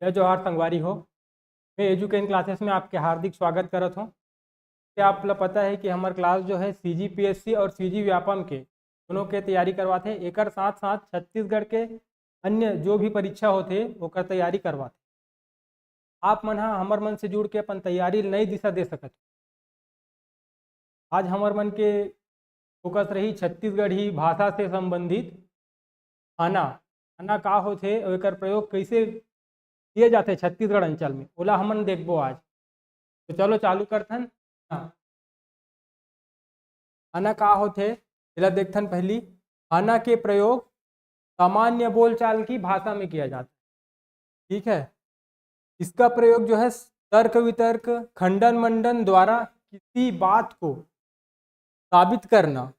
जय जोहार संगवारी हो। मैं एजुकेशन क्लासेस में आपके हार्दिक स्वागत करत हूँ। क्या आप लोग पता है कि हमार क्लास जो है CGPSC और CG व्यापम के दोनों के तैयारी करवाते हैं। एकर साथ साथ छत्तीसगढ़ के अन्य जो भी परीक्षा होते ओकर तैयारी करवाते। आप मन हमर मन से जुड़ के अपन तैयारी नई दिशा दे सकत। आज हमर मन के फोकस रही छत्तीसगढ़ी भाषा से संबंधित खाना। खाना का होथे और एकर प्रयोग कैसे किए जाते छत्तीसगढ़ अंचल में, ओला हमन देखबो आज। तो चलो चालू करथन। हाँ, खाना का होथे एला देखथन। पहली, खाना के प्रयोग सामान्य बोलचाल की भाषा में किया जाता है। ठीक है, इसका प्रयोग जो है तर्क वितर्क खंडन मंडन द्वारा किसी बात को साबित करना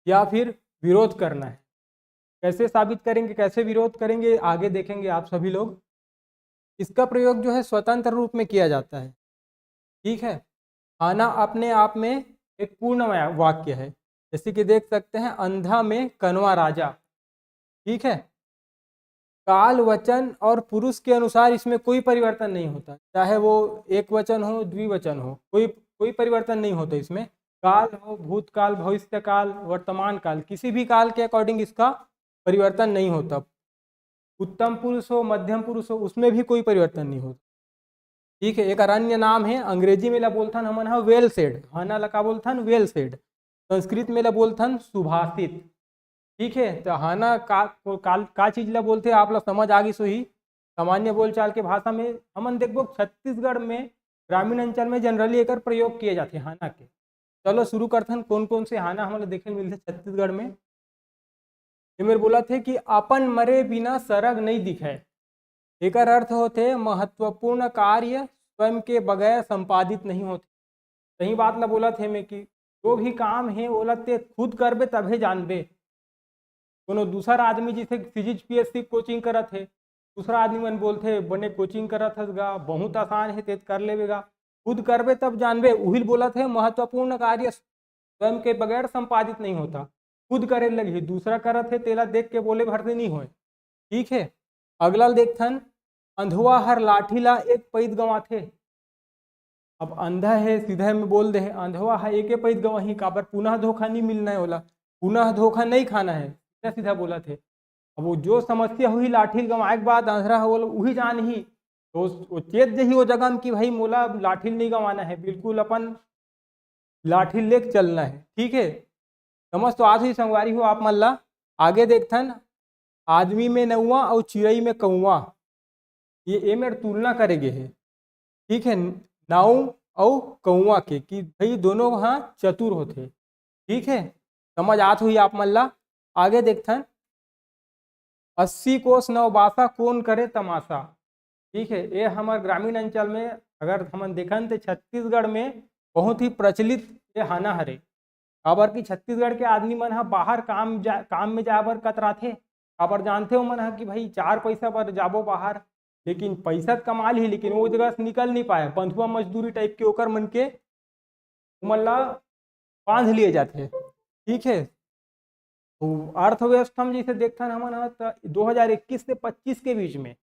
या फिर विरोध करना है। कैसे साबित करेंगे, कैसे विरोध करेंगे, आगे देखेंगे आप सभी लोग। इसका प्रयोग जो है स्वतंत्र रूप में किया जाता है। ठीक है, खाना अपने आप में एक पूर्ण वाक्य है। जैसे कि देख सकते हैं, अंधा में कनवा राजा। ठीक है, काल वचन और पुरुष के अनुसार इसमें कोई परिवर्तन नहीं होता, चाहे वो एक वचन हो द्विवचन हो, कोई कोई परिवर्तन नहीं होता इसमें। काल हो, भूतकाल, भविष्य काल, वर्तमान काल, किसी भी काल के अकॉर्डिंग इसका परिवर्तन नहीं होता। उत्तम पुरुष हो, मध्यम पुरुष हो, उसमें भी कोई परिवर्तन नहीं होता। ठीक है, एक अन्य नाम है, अंग्रेजी में ला बोलथन हमन हा वेल सेड। खाना ला का बोलथन वेल सेड। संस्कृत में ला बोलथन सुभाषित। ठीक है, तो हाना का चीज ला बोलते आप लोग समझ आ गई। सो ही सामान्य बोलचाल के भाषा में हमन देखबो छत्तीसगढ़ में ग्रामीण अंचल में जनरली एकर प्रयोग किए जाते हाना के। चलो शुरू करथन। कौन कौन से हाना हमन देखे मिलते छत्तीसगढ़ में। ये मेरे बोला थे कि अपन मरे बिना सरग नहीं दिखे। एकर अर्थ होते महत्वपूर्ण कार्य स्वयं के बगैर संपादित नहीं होते। सही बात ला बोला थे मैं कि जो भी काम है ओला ते खुद करबे तभे जानबे। कोनो दूसरा आदमी जिसे CGPSC कोचिंग करत है, दूसरा आदमी मन बोलते बने कोचिंग करत हस गा, बहुत आसान है, तेज कर लेवेगा। खुद करबे तब जानबे। उहिल बोलत है महत्वपूर्ण कार्य स्वयं के बगैर संपादित नहीं होता। खुद करे लगी, दूसरा करत है तेला देख के बोले भरते नहीं होए। ठीक है, अगला देखथन। अंधुआ हर लाठी ला एक पैद गंवाथे। अब अंधा है सीधा में बोल दे है, अंधवा है एक पैद गंवाही, काबर पुनः धोखा नहीं मिलना है, ओला पुनः धोखा नहीं खाना है, सीधा सीधा बोला थे। अब वो जो समस्या हुई लाठी गंवाए के बाद अंधरा हो वही जान ही, तो वो चेत जही वो जगह में कि भाई मोला लाठी नहीं गंवाना है, बिल्कुल अपन लाठी लेके चलना है। ठीक है, समझ तो आज ही संगवारी हो आप मन ला। आगे देखथन। आदमी में नौवा और चिड़ई में कौवा, ये मेरे तुलना करेगे है। ठीक है, नाव और कौवा के कि भाई दोनों हाँ चतुर होते। ठीक है, समझ आत हुई आप मन ला। आगे देखथन। 80 कोस नवबासा कौन करे तमाशा। ठीक है, ये हमारे ग्रामीण अंचल में अगर हम देखन तो छत्तीसगढ़ में बहुत ही प्रचलित ये हाना हरे। काबर कि छत्तीसगढ़ के आदमी मन हा बाहर काम में जाए बर कतराथे। काबर जानते हो मन हा कि भाई 4 पैसा पर जाबो बाहर, लेकिन पैसा तो कमा ली, लेकिन वो जगह से निकल नहीं पाए। बंधुआ मजदूरी टाइप के ओकर मन के ओमन ला बांध लिए जाते। ठीक है, तो अर्थव्यवस्था में जैसे देखथन हमन हा तो 2021 से 25 के बीच में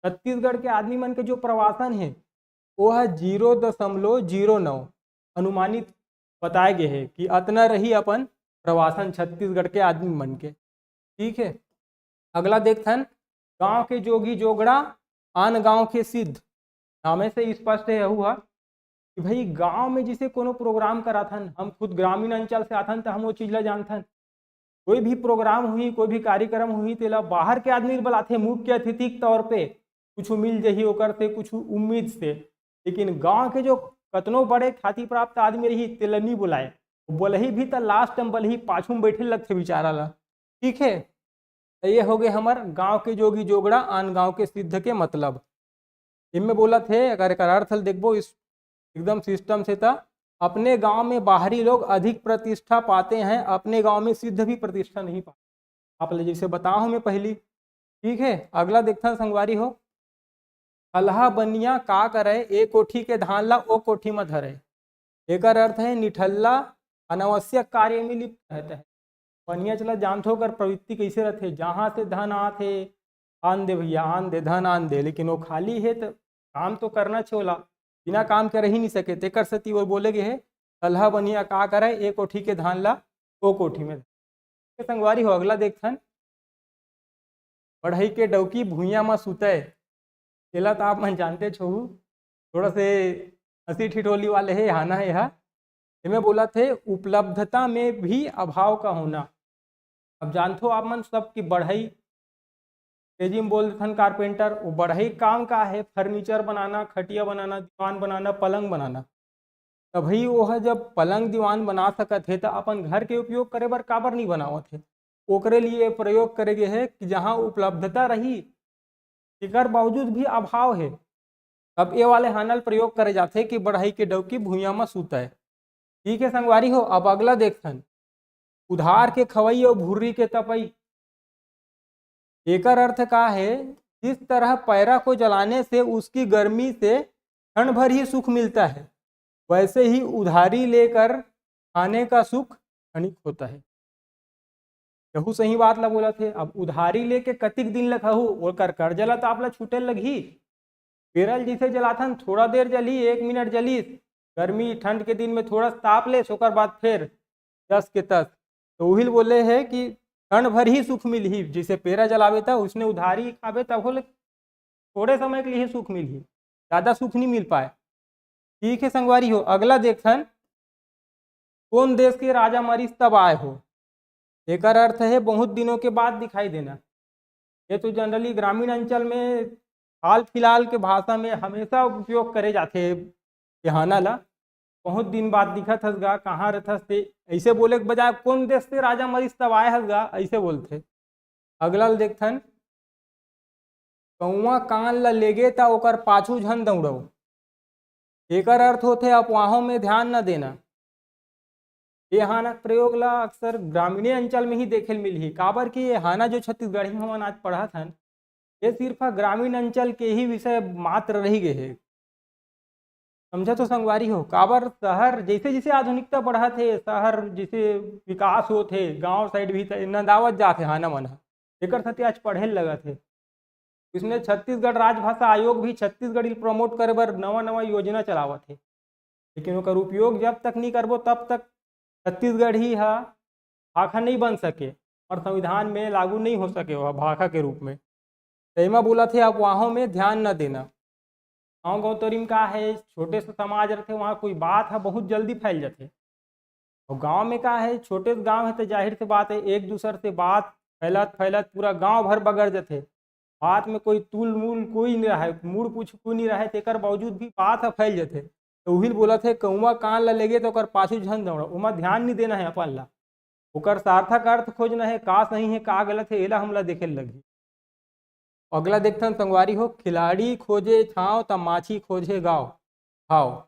छत्तीसगढ़ के आदमी मन के जो प्रवासन है वो है 0.09 अनुमानित बताए गए है कि अतना रही अपन प्रवासन छत्तीसगढ़ के आदमी मन के। ठीक है, अगला देखथन। गांव के जोगी जोगड़ा आन गांव के सिद्ध। नामे से स्पष्ट है हुआ कि भाई गांव में जिसे कोनो प्रोग्राम कराथन, हम खुद ग्रामीण अंचल से आथन तो हम वो चीज ला जानथन। कोई भी प्रोग्राम हुई, कोई भी कार्यक्रम हुई तेला बाहर के आदमी बुलाथे मुख्य अतिथि के तौर पे, कुछ मिल जही ओकर से कुछ उम्मीद से। लेकिन गांव के जो कतनो बड़े ख्याति प्राप्त आदमी रही तेला नहीं बुलाए, बोलही भी तो लास्ट में बोलही पाछू में बैठे लगते बेचारा ला। ठीक है, तो ये हो गए हमार गांव के जोगी जोगड़ा आन गांव के सिद्ध के मतलब। इनमें बोला थे अगर एक अर्थ देखबो इस एकदम सिस्टम से था। अपने गांव में बाहरी लोग अधिक प्रतिष्ठा पाते हैं, अपने गांव में सिद्ध भी प्रतिष्ठा नहीं पाते। आप जैसे बताओ मैं पहली। ठीक है, अगला देखता संगवारी हो। अल्हा बनिया का करे ए कोठी के धान ला ओ कोठी में धरे। एक अर्थ है निठल्ला अनावश्यक कार्य में लिप्त रहता है। बनिया चला जानते हो कर प्रवृत्ति कैसे रहते, जहाँ से धन आते आन दे भैया आन दे धन आन दे, लेकिन वो खाली है तो काम तो करना छोला, बिना काम के रह ही नहीं सके। तेकर सती वो बोले गे है तल्हा बनिया का करे, एक कोठी के धान ला ओ कोठी में। संगवारी हो अगला देखथन, बढ़ई के डौकी भूइया में सुतय। केला तो आप मन जानते छो, थोड़ा से हंसी ठिठोली वाले है हाना है यह। इनमें बोला थे उपलब्धता में भी अभाव का होना। अब जानते हो आप मन सब की बढ़ई तेजी में बोलते थन कारपेंटर, वो बढ़ई काम का है फर्नीचर बनाना, खटिया बनाना, दीवान बनाना, पलंग बनाना। तभी वो है जब पलंग दीवान बना सकत है तो अपन घर के उपयोग करे बर काबर नहीं बनावत है। ओकरे लिए प्रयोग करेगे है कि जहाँ उपलब्धता रही एकर बावजूद भी अभाव है, अब ये वाले हानल प्रयोग करे जाते कि बढ़ई के डौकी भूइया में सूता है। ठीक है संगवारी हो, अब अगला देखथन, उधार के खवई और भूरी के तपई। एकर अर्थ का है, जिस तरह पैरा को जलाने से उसकी गर्मी से क्षण भर ही सुख मिलता है, वैसे ही उधारी लेकर खाने का सुख क्षणिक होता है। कहू सही बात ला बोला थे। अब उधारी लेके कतिक दिन लग कहू ओकर कर्जा ला तो आप ला छूटे लगी। पेरल जिसे जलाथन थोड़ा देर जली, 1 मिनट जली, गर्मी ठंड के दिन में थोड़ा ताप ले, ओकर बाद फिर दस के तस। तो वही बोले है कि क्षण भर ही सुख मिल ही, जिसे पेरा जलावे था उसने उधारी खावे तब बोले थोड़े समय के लिए सुख मिल ही, ज़्यादा सुख नहीं मिल पाए। ठीक है संगवारी हो, अगला देखथन, कौन देश के राजा मरीज तब आए हो। एक अर्थ है बहुत दिनों के बाद दिखाई देना। ये तो जनरली ग्रामीण अंचल में हाल फिलहाल के भाषा में हमेशा उपयोग करे जाते यहाना ला। बहुत दिन बाद दिखत हस गा, कहाँ रहथस ते, ऐसे बोले के बजाय कौन देश से राजा मरीज तब आए हस गा, ऐसे बोलते। अगला देखथन, कौआ कान ला लेगे ता ओकर पाछू झन दौड़ो। एकर अर्थ होते अफवाहों में ध्यान न देना। ये हाना प्रयोग ला अक्सर ग्रामीण अंचल में ही देखे मिल ही, काबर कि ये हाना जो छत्तीसगढ़ी हमन आज पढ़ा था ये सिर्फ ग्रामीण अंचल के ही विषय मात्र रही गए है। समझा तो संगवारी हो, काबर शहर जैसे जैसे आधुनिकता बढ़ा थे, शहर जैसे विकास हो थे, गांव साइड भी नदावत जाते हाना मन एक आज पढ़े लगा थे। इसने छत्तीसगढ़ राजभाषा आयोग भी छत्तीसगढ़ी प्रमोट करे बर नवा नवा योजना चलावत है, लेकिन ओकर उपयोग जब तक नहीं करबो तब तक छत्तीसगढ़ ही भाषा नहीं बन सके और संविधान में लागू नहीं हो सके वह भाषा के रूप में। तैमा बोला थे अफवाहों में ध्यान न देना। गाँव गौतरी में का है, छोटे से समाज रहते वहाँ कोई बात है बहुत जल्दी फैल जाते, और गांव में का है छोटे गांव है तो जाहिर सी बात है एक दूसरे से बात फैलत फैलत पूरा गांव भर बगड़ जाते। बात में कोई तूल मूल कोई नहीं रहे, मूड़ पूछ कोई नहीं रहे, तेकर बावजूद भी बात है फैल जाते। तो वही बोला थे कौआ कान ला लेगे तो ओकर पाछू झन दौड़ा, ओमा ध्यान नहीं देना है अपन ला, ओकर सार्थक अर्थ खोजना है, का सही है का गलत है एला हमला देखे लगी। अगला देखथन संगवारी हो, खिलाड़ी खोजे छाव त माछी खोजे गाँव भाव।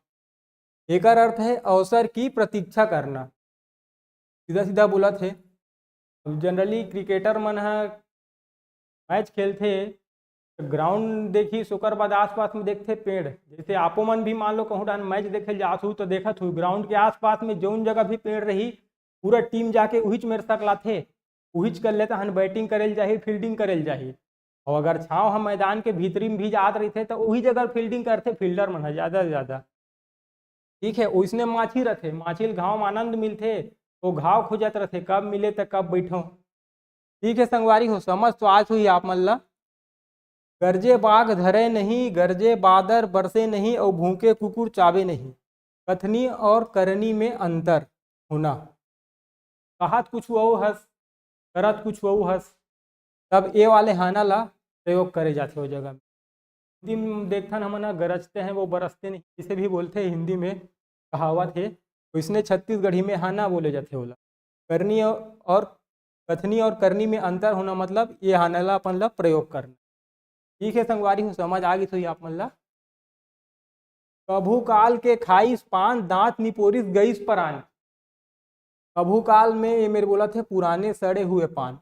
एकर अर्थ है अवसर की प्रतीक्षा करना। सीधा सीधा बोला थे, जनरली क्रिकेटर मन है मैच खेलते ग्राउंड देखी ओकर बाद आसपास में देखते पेड़, जैसे आपो मन भी मान लो कहूँ डान मैच देखे जात हूँ तो देखत हूँ ग्राउंड के आसपास में जौन जगह भी पेड़ रही पूरा टीम जाके उहिच मेरे तक लाथे, उहिच कर लेता हन बैटिंग करेल जाही फील्डिंग करेल जाही। और अगर छाँव हम मैदान के भीतरी में भी जात रही थे तो वही जगह फील्डिंग करते फील्डर मन है ज़्यादा से ज़्यादा। ठीक है, उसने माछी रहते, माछी घाव में आनंद मिलते तो घाव खोजत रहते कब मिले तो कब बैठो। ठीक है संगवारी हो, समझ तो आज हुई आप मन ला। गरजे बाघ धरे नहीं, गरजे बादर बरसे नहीं, और भूखे कुकुर चावे नहीं। कथनी और करनी में अंतर होना। कहत कुछ वो हस करत कुछ वो हस, तब ये वाले हाना ला प्रयोग करे जाते हो जगह में। हिंदी में देखथन हम गरजते हैं वो बरसते नहीं, इसे भी बोलते हैं हिंदी में कहावत है, तो इसने छत्तीसगढ़ी में हाना बोले जाते होला। करनी और कथनी और करनी में अंतर होना मतलब ये हाना ला अपन ला प्रयोग करना। ठीक है संगवारी हो, समझ आ गई तो आप मन ला। कभू काल के खाइस पान दांत निपोरिस गईस परान। कभू काल में ये मेरे बोला थे पुराने सड़े हुए पान,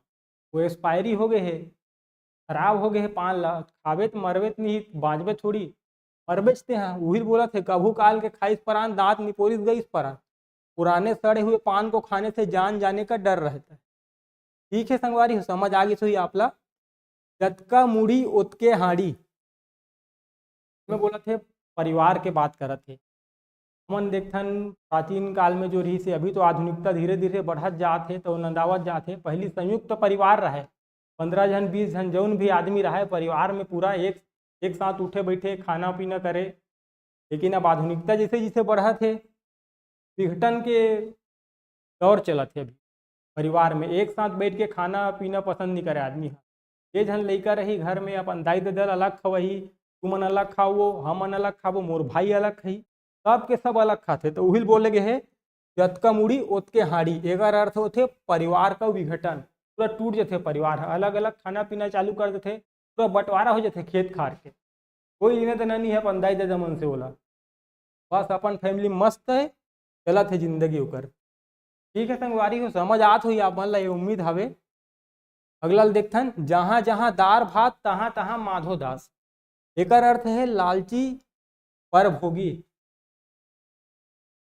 वो एक्सपायरी हो गए है, खराब हो गए है पान ला, खावे तो मरवे तो नहीं बाँचबे थोड़ी, मरबेचते हैं। वही बोला थे कभू काल के खाइस परान दांत निपोरिस गईस परान, पुराने सड़े हुए पान को खाने से जान जाने का डर रहता है। ठीक है संगवारी हो, समझ आ गई तो आप ला। जतका मुड़ी ओतके हाड़ी। मैं बोला थे परिवार के बात करत थे। हमन देखथन प्राचीन काल में जो रही से, अभी तो आधुनिकता धीरे धीरे बढ़त जाते तो नंदावत जाते। पहली संयुक्त परिवार रहे, 15 जन 20 जन जौन भी आदमी रहे परिवार में पूरा एक साथ उठे बैठे खाना पीना करे। लेकिन अब आधुनिकता जैसे जैसे बढ़त है, विघटन के दौर चलत है। अभी परिवार में एक साथ बैठ के खाना पीना पसंद नहीं करे आदमी। ये जन लइका रही घर में, अपन दाई ददल अलग खवही, तुमन अलग खाओ, हमन अलग खाबो, मोर भाई अलग खाई, सब के सब अलग खाते। तो उहिल बोले गे है जतका मुड़ी ओतके हाड़ी। एकर अर्थ होते परिवार का विघटन, पूरा टूट जाते परिवार, अलग अलग खाना पीना चालू कर देते, पूरा बंटवारा हो जाते खेत खार के। कोई लेने देना नहीं है अपन दाई दादा मन से बोला, बस अपन फैमिली मस्त है, चलत है जिंदगी ओकर। ठीक है संगवारी हो, समझ आत हुई आप मन ला, ये उम्मीद हवे। अगला देखथन जहाँ जहाँ दार भात तहाँ तहाँ माधो दास। एकर अर्थ है लालची पर भोगी।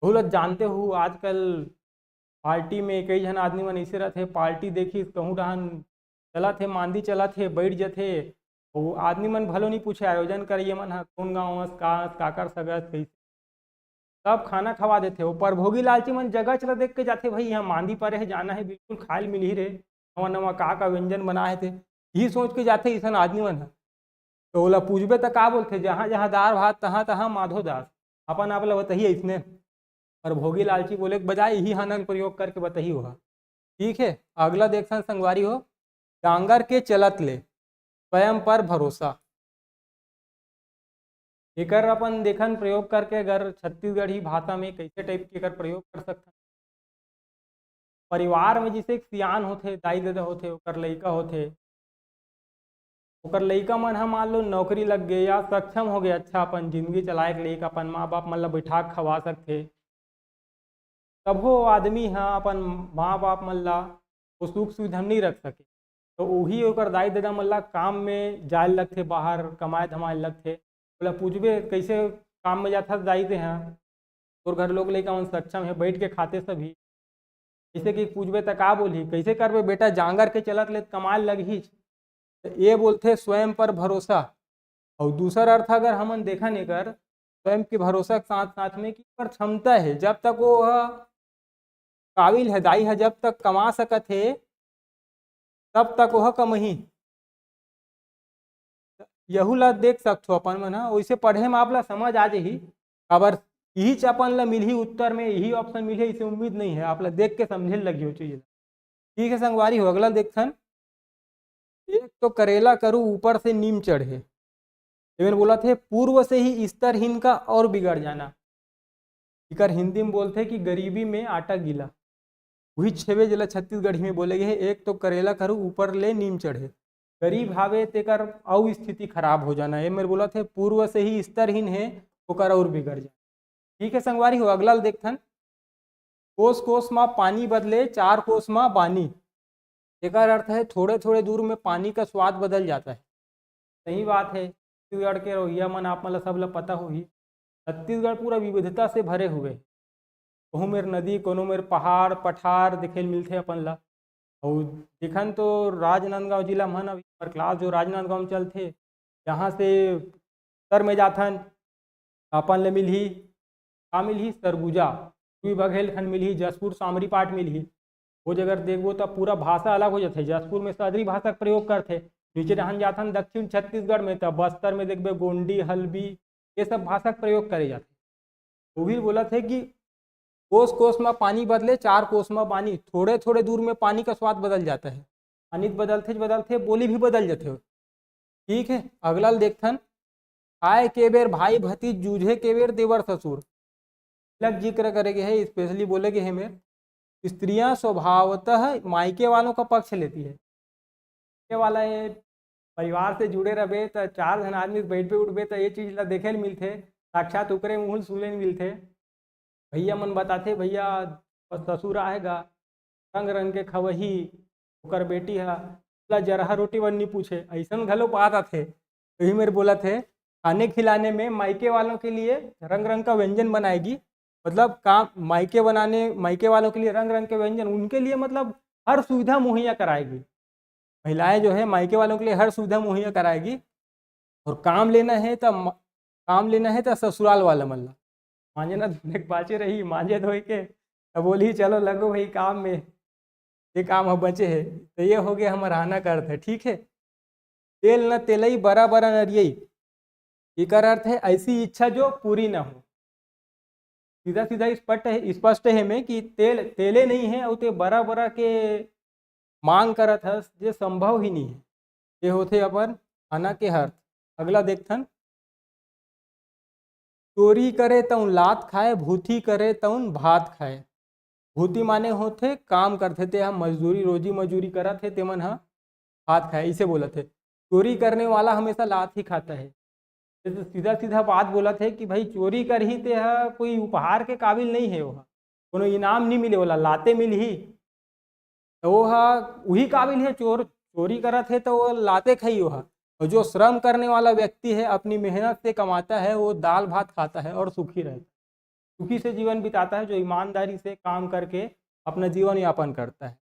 बहुत लोग जानते हो आजकल पार्टी में कई जन आदमी मन ऐसे रहते, पार्टी देखी कहूँ डहन चला थे मांदी चला थे बैठ जाते, वो आदमी मन भलो नहीं पूछे आयोजन करिए मन कौन गाँव काकर सगत कैसे, सब खाना खवा देते। वो परभोगी लालची मन जगह चला देख के जाते, भाई यहाँ मांदी परे है जाना है, बिल्कुल खायल मिल ही रहे, नवा नवा का व्यंजन बनाए थे, यही सोच के जाते ऐसा आदमी मन। तो ओला पूछबे तो का बोलते, जहाँ जहाँ दार भात तहाँ तहाँ माधो दास। अपन आप ला बताइए इसने, और भोगी लालची बोले के बजाय यही हनन प्रयोग करके बताइए होगा। ठीक है, अगला देखना संगवारी हो, डांगर के चलत ले स्वयं पर भरोसा। एकर अपन देखन प्रयोग करके अगर छत्तीसगढ़ी भाषा में कैसे टाइप के एकर प्रयोग कर सकते। परिवार में जैसे एक सियान होते, दाई दादा होते, ओकर लइका होते, ओकर लइका मन ह मान लो नौकरी लग गए या सक्षम हो गए, अच्छा अपन जिंदगी चलाए के लिए अपन माँ बाप मन ला बैठा के खवा सकते, तब वो आदमी हाँ अपन माँ बाप मन ला वो सुख सुविधा नहीं रख सके, तो वही ओकर दाई दादा मन ला काम में जाए लगते, बाहर कमाए धमाए लगते। बोला पूछबे कैसे काम में जाता दाई दे हैं, और घर लोग लेकर मन सक्षम है बैठ के खाते सभी, जैसे कि पूछबे तो का बोली कैसे करबे बेटा, जांगर के चलत ले कमाल लगी। तो ये बोलते स्वयं पर भरोसा। और दूसरा अर्थ अगर हमन देखा नहीं कर स्वयं के भरोसा के साथ साथ में कि पर क्षमता है, जब तक वो काबिल है दाई है, जब तक कमा सकत है तब तक वह कमही। यहू ला देख सकते हो अपन मन वैसे पढ़े में आप ला समझ आ जाही, अबर यही अपन ला मिलही उत्तर में यही ऑप्शन मिले इसे उम्मीद नहीं है, आप ला देख के समझे लगी हो चाहिए। ठीक है संगवारी हो, अगला देखथन एक तो करेला करूँ ऊपर से नीम चढ़े। लेकिन बोला थे पूर्व से ही स्तरहीन का और बिगड़ जाना। इकर हिंदी में बोलते कि गरीबी में आटा गीला, वही छेवे जिला छत्तीसगढ़ी में बोले गए एक तो करेला करूँ ऊपर ले नीम चढ़े। गरीब हावे तेकर और स्थिति खराब हो जाना, ये मेरे बोला थे पूर्व से ही स्तरहीन है ओकर और बिगड़ जाए। ठीक है संगवारी हो, अगला देखथन कोस कोस में पानी बदले 4 कोस में बानी। एकर अर्थ है थोड़े थोड़े दूर में पानी का स्वाद बदल जाता है। सही बात है, छत्तीसगढ़ के रोहिया मन आप मतलब सब ला पता होगी, छत्तीसगढ़ पूरा विविधता से भरे हुए, कहूँ मेर नदी कोनो मेर पहाड़ पठार देखे मिलते अपन ला। और देखन तो राजनांदगांव जिला मन अभी हमार क्लास जो राजनांदगांव में चलते, जहाँ से उत्तर में जाथन अपन ले मिलही का मिलही सरगुजा, बघेलखंड मिलही, जसपुर सामरी पाट मिलही। वो जगह देखबो तो पूरा भाषा अलग हो जाते, जसपुर में सदरी भाषा का प्रयोग करते, नीचे रहन जाथन दक्षिण छत्तीसगढ़ में तो बस्तर में देखबे गोंडी हल्बी ये सब भाषा का प्रयोग करे जाते। वो भी बोला थे कि कोस कोस में पानी बदले 4 कोस में बानी, थोड़े थोड़े दूर में पानी का स्वाद बदल जाता है, पानी बदलते बदलते बोली भी बदल जाते हो। ठीक है, अगला देखथन आए के बेर भाई भतीज जूझे के बेर देवर ससुर। अलग जिक्र करेंगे है, स्पेशली बोलेगे है मेरे, स्त्रियां स्वभावतः मायके वालों का पक्ष लेती है। मायके वाला ये परिवार से जुड़े रहे तो 4 जन आदमी बैठ पे उठबे तो ये चीज़ ला देखे नहीं मिलते, साक्षात उकरे मुँह सुने नहीं मिलते। भैया मन बताते भैया ससुर आएगा रंग रंग के खवही, ओकर बेटी है जरहा रोटी बननी पूछे, ऐसा घलो बात आते। यही मेरे बोला थे खाने खिलाने में मायके वालों के लिए रंग रंग का व्यंजन बनाएगी, मतलब काम मायके वालों के लिए रंग रंग के व्यंजन उनके लिए मतलब हर सुविधा मुहैया कराएगी। महिलाएं जो है मायके वालों के लिए हर सुविधा मुहैया कराएगी, और काम लेना है तो ससुराल वाला मल्ला मांझे ना धोने के बाचे रही, मांझे धोई के अब बोली चलो लगो भाई काम में, ये काम हम बचे है। तो ये हो गया हमारा आना का अर्थ है। ठीक है, तेल न तेलई बरा बरा नरियई, एकर अर्थ है ऐसी इच्छा जो पूरी ना हो। सीधा सीधा स्पष्ट है में कि तेल तेले नहीं है और ते बरा बरा के मांग करत हस, जे संभव ही नहीं है। ये होते अपन आना के अर्थ। अगला देखथन, चोरी करे तउन लात खाए, भूथी करे तउन भात खाए। भूती माने होते काम करते थे, हम मजदूरी रोजी मजूरी करत थे, तेमन ह भात खाए, इसे बोलत है। चोरी करने वाला हमेशा लात ही खाता है। तो सीधा सीधा बात बोला थे कि भाई चोरी कर ही ते कोई उपहार के काबिल नहीं है, वह कोनो इनाम नहीं मिले, वाला लाते मिल ही तो वो वही काबिल है। चोरी करत है तो वो लाते खाई वह। और जो श्रम करने वाला व्यक्ति है, अपनी मेहनत से कमाता है, वो दाल भात खाता है और सुखी रहता है, सुखी से जीवन बिताता है, जो ईमानदारी से काम करके अपना जीवन यापन करता है।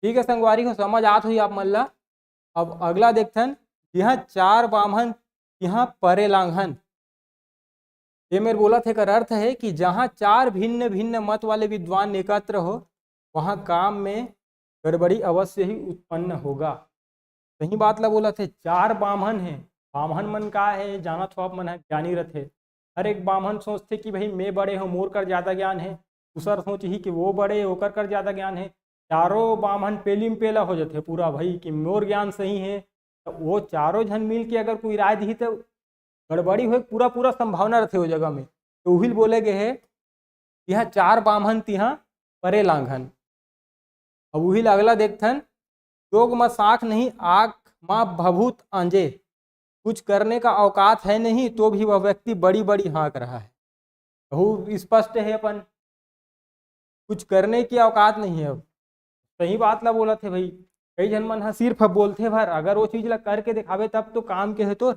ठीक है संगवारी को समझ आत हुई आप मल्ला। अब अगला देखथन, यहाँ चार बामहन यहाँ परे लांघन। ये मेरे बोला थे का अर्थ है कि जहाँ चार भिन्न भिन्न मत वाले विद्वान एकत्र हो, वहाँ काम में गड़बड़ी अवश्य ही उत्पन्न होगा। सही बात ला बोला थे। चार बामहन है, बामहन मन का है जाना थो आप मन है, ज्ञानी रथे। हर एक बामहन सोचते कि भाई मैं बड़े हो, मोर कर ज़्यादा ज्ञान है। दूसर सोच ही कि वो बड़े ओकर कर ज़्यादा ज्ञान है। चारों बामहन पेलीम पेला हो जाते पूरा भाई कि मोर ज्ञान सही है। तो वो चारों जन मिल के अगर कोई राय दी तो गड़बड़ी हो पूरा पूरा संभावना रहते वो जगह में। तो वही बोले गए है, यहाँ चार बामहन तिहा परे लांघन। अब वही अगला देखथन, जोग म साख नहीं आँख माँ भभूत आंजे। कुछ करने का औकात है नहीं तो भी वह व्यक्ति बड़ी बड़ी हाँक रहा है। बहुत स्पष्ट है अपन, कुछ करने की औकात नहीं है। अब सही बात ला बोला थे भाई। कई जन मन हाँ सिर्फ बोलते भर, अगर वो चीज ला करके दिखावे तब तो काम के है। तो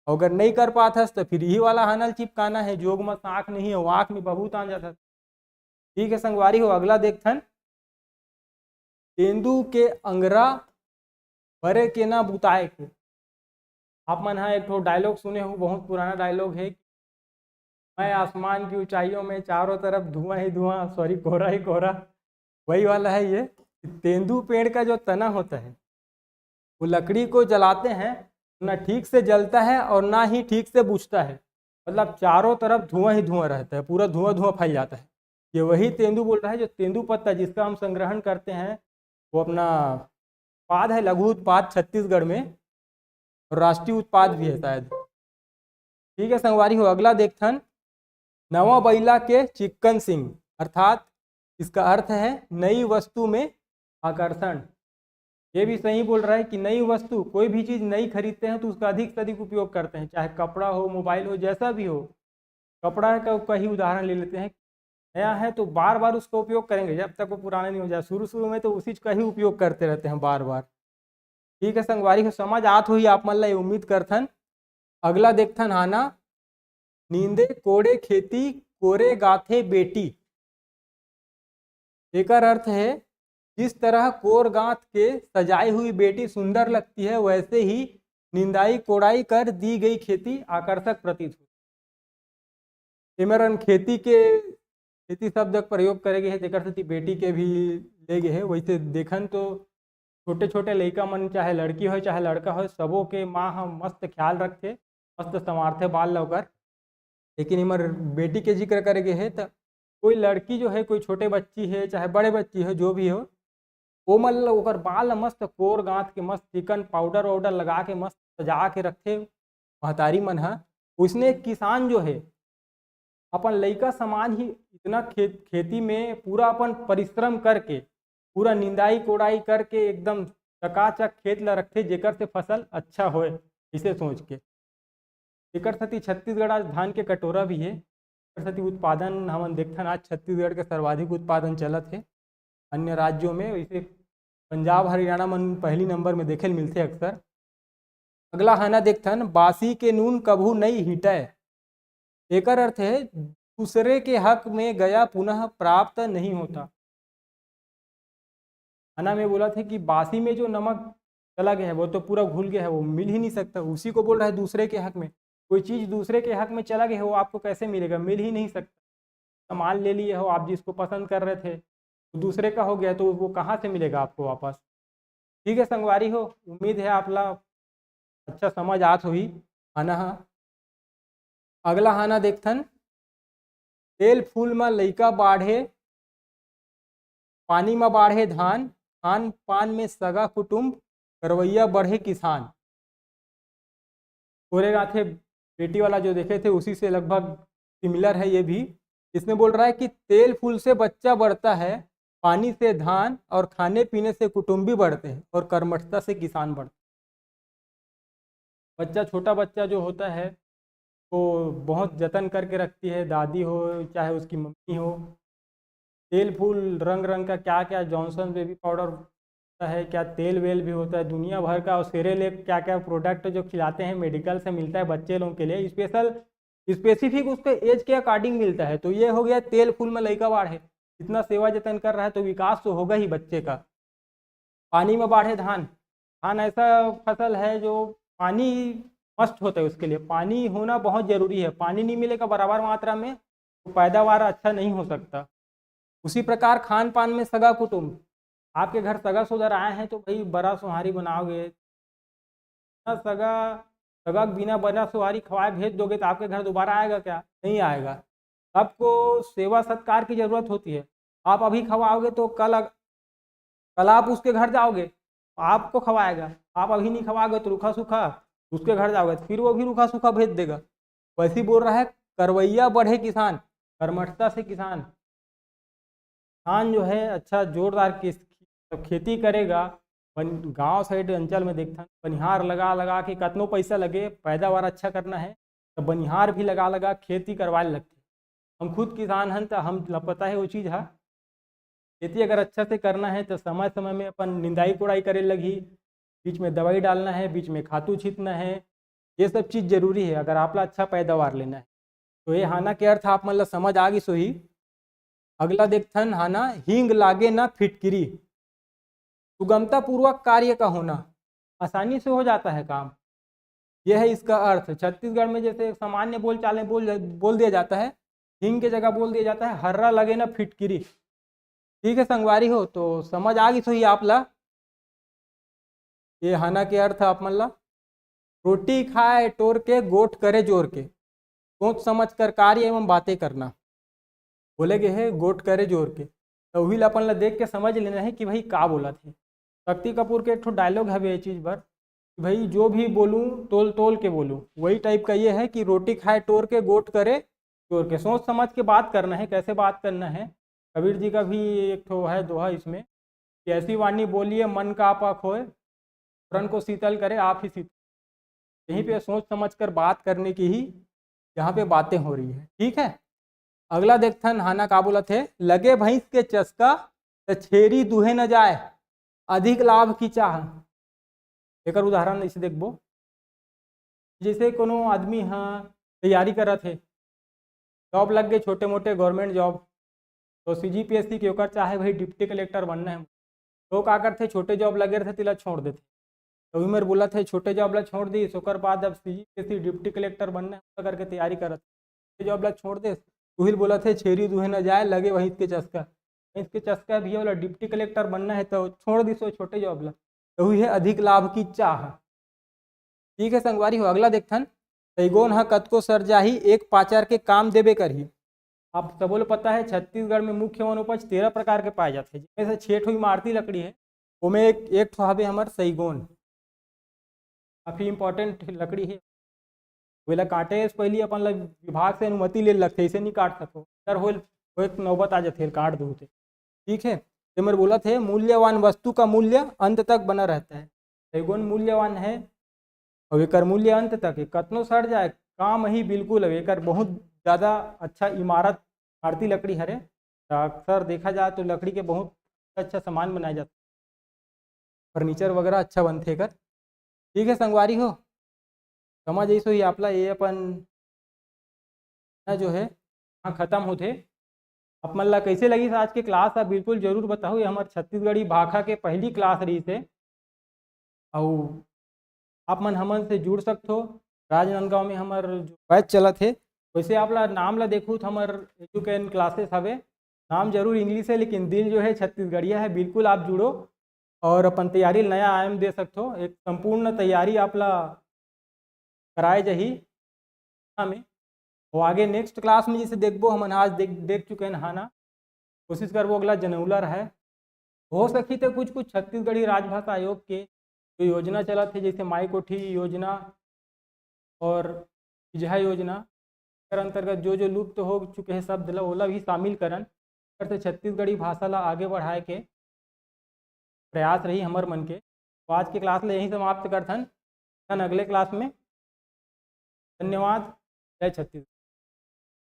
अगर नहीं कर पाथस तो फिर यही वाला हनल चिपकाना है, जोग में आँख नहीं है, आँख में बहुत आ जाता। ठीक है संगवारी हो, अगला देखथन, तेंदू के अंगरा बरे के ना बुताए के। आप मन हाँ एक डायलॉग सुने हो, बहुत पुराना डायलॉग है, मैं आसमान की ऊंचाइयों में चारों तरफ धुआं ही धुआं, सॉरी कोहरा ही कोहरा। वही वाला है ये। तेंदू पेड़ का जो तना होता है, वो लकड़ी को जलाते हैं, ना ठीक से जलता है और ना ही ठीक से बुझता है। मतलब चारों तरफ धुआं ही धुआं रहता है, पूरा धुआं धुआं फैल जाता है। ये वही तेंदू बोल रहा है, जो तेंदू पत्ता जिसका हम संग्रहण करते हैं, वो अपना उत्पाद है, लघु उत्पाद छत्तीसगढ़ में, और राष्ट्रीय उत्पाद भी है शायद। ठीक है संगवारी हो, अगला देखथन, नवा बैला के चिक्कन सिंह। अर्थात इसका अर्थ है नई वस्तु में आकर्षण। ये भी सही बोल रहा है कि नई वस्तु, कोई भी चीज़ नई खरीदते हैं तो उसका अधिक से अधिक उपयोग करते हैं, चाहे कपड़ा हो, मोबाइल हो, जैसा भी हो। कपड़ा का ही उदाहरण ले लेते हैं, नया है तो बार बार उसका उपयोग करेंगे जब तक वो पुराना नहीं हो जाए। शुरू शुरू में तो उसी का ही उपयोग करते रहते हैं बार बार। ठीक है संगवारी को समझ आत हुई आप मन ला, ये उम्मीद करथन। अगला देखथन आना, नींदे कोड़े खेती कोरे गाथे बेटी। एकर अर्थ है, जिस तरह कोर गांथ के सजाई हुई बेटी सुंदर लगती है, वैसे ही निंदाई कोड़ाई कर दी गई खेती आकर्षक प्रतीत होती। इमरन खेती शब्द का प्रयोग करेगे है, तेकर सेती बेटी के भी ले गए है। वैसे देखन तो छोटे छोटे लड़का मन, चाहे लड़की हो चाहे लड़का हो, सबों के माँ हम मस्त ख्याल रखते, मस्त संवारते बाल लवकर। लेकिन इमर बेटी के जिक्र करेगे है, तो कोई लड़की जो है, कोई छोटे बच्ची है चाहे बड़े बच्ची है, जो भी हो, वो मतलब ओकर बाल मस्त कोर गांथ के मस्त चिकन पाउडर वाउडर लगा के मस्त सजा के रखते महतारी मन है। उसने किसान जो है अपन लइका समान ही इतना खेती में पूरा अपन परिश्रम करके, पूरा निंदाई कोड़ाई करके एकदम चकाचक खेत ला रखते, जेकर से फसल अच्छा होए, इसे सोच के। एकर सती छत्तीसगढ़ आज धान के कटोरा भी है। एकर सती उत्पादन हमन देखथन आज छत्तीसगढ़ के सर्वाधिक उत्पादन चलत है। अन्य राज्यों में वैसे पंजाब हरियाणा मन पहली नंबर में देखे मिलते अक्सर। अगला हाना देखथन, बासी के नून कभू नहीं हिटय। एकर अर्थ है, दूसरे के हक में गया पुनः प्राप्त नहीं होता। हाना में बोला था कि बासी में जो नमक चला गया है, वो तो पूरा भूल गया है, वो मिल ही नहीं सकता। उसी को बोल रहा है दूसरे के हक में। कोई चीज़ दूसरे के हक में चला गया है, वो आपको कैसे मिलेगा? मिल ही नहीं सकता। सामान ले लिए हो आप, जिसको पसंद कर रहे थे, तो दूसरे का हो गया, तो वो कहाँ से मिलेगा आपको वापस? ठीक है संगवारी हो, उम्मीद है आप ला अच्छा समझ आत होही। हाना हा अगला हाना देखथन, तेल फूल में लइका बाढ़े, पानी में बाढ़े धान, खान पान में सगा कुटुम्ब, करवैया बढ़े किसान। कोरेगाथे बेटी वाला जो देखे थे उसी से लगभग सिमिलर है ये भी। इसमें बोल रहा है कि तेल फूल से बच्चा बढ़ता है, पानी से धान, और खाने पीने से कुटुंबी बढ़ते हैं, और कर्मठता से किसान बढ़ते हैं। बच्चा, छोटा बच्चा जो होता है वो बहुत जतन करके रखती है, दादी हो चाहे उसकी मम्मी हो। तेल फूल रंग रंग का क्या क्या, जॉनसन बेबी पाउडर होता है, क्या तेल वेल भी होता है, दुनिया भर का, और सेरेलेक क्या क्या प्रोडक्ट जो खिलाते हैं, मेडिकल से मिलता है बच्चे लोगों के लिए, स्पेसिफिक उसके एज के अकॉर्डिंग मिलता है। तो ये हो गया तेल फूल में लइका बाढ़े, इतना सेवा जतन कर रहा है तो विकास तो होगा ही बच्चे का। पानी में बाढ़े धान, धान ऐसा फसल है जो पानी मस्ट होता है, उसके लिए पानी होना बहुत जरूरी है। पानी नहीं मिलेगा बराबर मात्रा में तो पैदावार अच्छा नहीं हो सकता। उसी प्रकार खान पान में सगा कुटुम्ब, आपके घर सगा सुधर आए हैं तो भाई बड़ा सुहारी बनाओगे ना। सगा सगा बिना बना सुहारी खवाए भेज दोगे तो आपके घर दोबारा आएगा क्या? नहीं आएगा। आपको सेवा सत्कार की जरूरत होती है। आप अभी खवाओगे तो कल आप उसके घर जाओगे, आपको खवाएगा। आप अभी नहीं खवाओगे तो रूखा सूखा उसके घर जाओगे तो फिर वो भी रूखा सूखा भेज देगा। वैसे ही बोल रहा है, करवैया बढ़े किसान, कर्मठता से किसान। किसान जो है अच्छा जोरदार खेती करेगा। गांव साइड अंचल में देखता बनिहार लगा लगा के कतनो पैसा लगे, पैदावार अच्छा करना है तो बनिहार भी लगा लगा खेती करवाए लगते। हम खुद किसान हैं तो हम पता है वो चीज़ है। खेती अगर अच्छा से करना है तो समय समय में अपन निंदाई कोड़ाई करे लगी, बीच में दवाई डालना है, बीच में खातू छींटना है, ये सब चीज़ जरूरी है अगर आप अच्छा पैदावार लेना है। तो ये हाना के अर्थ आप मतलब समझ आ गई सोही। अगला देखथन हाना, हींग लागे ना फिटकिरी, सुगमता पूर्वक कार्य का होना, आसानी से हो जाता है काम, यह है इसका अर्थ। छत्तीसगढ़ में जैसे सामान्य बोल चाल में बोल दिया जाता है, हींग के जगह बोल दिया जाता है हर्रा लगे ना फिटकिरी। ठीक है संगवारी हो, तो समझ आ गई सही आप ला। ये हाना के अर्थ आप मन ला, रोटी खाए टोर के गोट करे जोर के, सोच समझ कर कार्य एवं बातें करना। बोले गए है गोट करे जोर के, तो वही अपन ला देख के समझ लेना है कि भाई का बोला थे। शक्ति कपूर के एक ठो डायलॉग है ये चीज़ पर, भाई जो भी बोलूँ तोल तोल के बोलूँ, वही टाइप का ये है कि रोटी खाए टोर के गोट करे चोर के, सोच समझ के बात करना है। कैसे बात करना है? कबीर जी का भी एक ठो है दोहा इसमें कि ऐसी वाणी बोलिए मन का आपा खोए, प्रण को शीतल करे आप ही शीतल। यहीं पे सोच समझ कर बात करने की ही यहाँ पे बातें हो रही है। ठीक है, अगला देखथन हाना का बोला थे, लगे भैंस के चस्का तो छेरी दुहे न जाए, अधिक लाभ की चाह। एक उदाहरण इसे देखबो, जैसे कोनो आदमी हाँ तैयारी कर रहे थे, जॉब लग गए छोटे मोटे गवर्नमेंट जॉब, तो CGPSC के ओकर चाहे भाई डिप्टी कलेक्टर बनना है, तो का करते छोटे जॉब लगे रहे तिला छोड़ देते। तो उमर बोला थे छोटे जॉब ला छोड़ दी, ओकर बाद अब CGPSC डिप्टी कलेक्टर बनना है करके तैयारी करत, छोटे जॉब ला छोड़ दे। तुहिल बोला थे छेरी दुहे न जाए, लगे वहीं के चस्का, वहीं के चस्का भी वाला डिप्टी कलेक्टर बनना है तो छोड़ दी सो छोटे जॉब ला, तो है अधिक लाभ की चाह। ठीक है संगवारी हो, अगला देखथन, तैगोन हा कतको सरजाही एक पाचार के काम देबे करही। आप सबो लोग पता है छत्तीसगढ़ में मुख्य वन उपज 13 प्रकार के पाए जाते हैं, जिसमें से 6 ठो इमारती लकड़ी है, उनमें एक ठो हवे हमार सैगोन, काफ़ी इंपॉर्टेंट लकड़ी है। वेला काटे से पहले अपन लग विभाग से अनुमति ले लगते, ऐसे नहीं काट सको, अगर हो एक नौबत आ जाते काट दो। ठीक है, तो मैं बोला थे मूल्यवान वस्तु का मूल्य अंत तक बना रहता है, सैगोन मूल्यवान है और एक मूल्य अंत तक है, कतनो सड़ जाए काम ही बिल्कुल है। एक बहुत ज़्यादा अच्छा इमारत भारतीय लकड़ी हरे, अक्सर देखा जाए तो लकड़ी के बहुत अच्छा सामान बनाया जाता है, फर्नीचर वगैरह अच्छा बनते कर। ठीक है संगवारी हो, समझ ऐसो ही आपला ये अपन जो है हाँ खत्म होते। आप मन ला कैसे लगी आज के क्लास, आप बिल्कुल जरूर बताओ। ये हमारे छत्तीसगढ़ी भाषा के पहली क्लास रही से, और आप मन हमन से जुड़ सकते हो। राजनांदगांव में हमार जो बैच चलत है, वैसे आप ला नाम ला देखूँ तो हमार एजुकेशन क्लासेस हवे। नाम जरूर इंग्लिश है लेकिन दिल जो है छत्तीसगढ़िया है। बिल्कुल आप जुड़ो और अपन तैयारी नया आयाम दे सकते हो। एक संपूर्ण तैयारी आप ला कराए जही हमें। और आगे नेक्स्ट क्लास में जैसे देखबो हमन आज देख चुके हैं हाना, कोशिश करबो अगला जनौला रहे। हो सकी तो कुछ कुछ छत्तीसगढ़ी राजभाषा आयोग के जो योजना चला थे, जैसे माई कोठी योजना और इजहा योजना कर अंतर्गत जो जो लुप्त हो चुके हैं शब्द ला ओला भी शामिल करन करते छत्तीसगढ़ी भाषा ला आगे बढ़ाए के प्रयास रही हमर मन के। तो आज के क्लास ले यहीं समाप्त करथन, अगले क्लास में। धन्यवाद। जय छत्तीसगढ़।